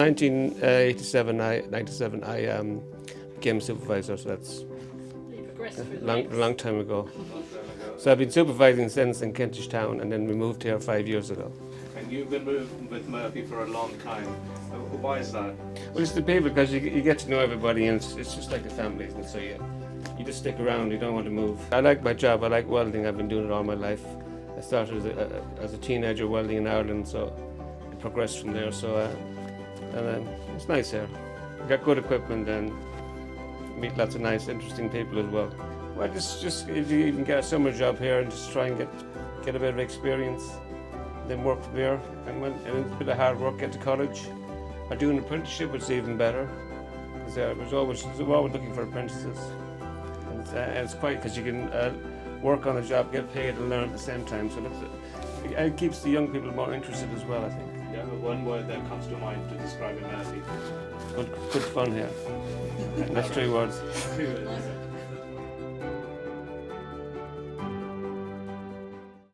1987, 97, I became supervisor, so that's a long time ago. So I've been supervising since in Kentish Town, and then we moved here 5 years ago. And you've been with Murphy for a long time. Why is that? Well, it's the people, because you get to know everybody, and it's just like a family, isn't it? So you just stick around, you don't want to move. I like my job, I like welding, I've been doing it all my life. I started as a teenager welding in Ireland, so I progressed from there. So it's nice here. You got good equipment and meet lots of nice, interesting people as well. Well, just if you even get a summer job here and just try and get a bit of experience, then work from there. And when it's a bit of hard work, get to college, or do an apprenticeship, which is even better, because we're always looking for apprentices. And it's quite, because you can work on the job, get paid, and learn at the same time. So it keeps the young people more interested as well, I think. Yeah, one word that comes to mind to describe it, Murphy. Good fun here. That's 3 words.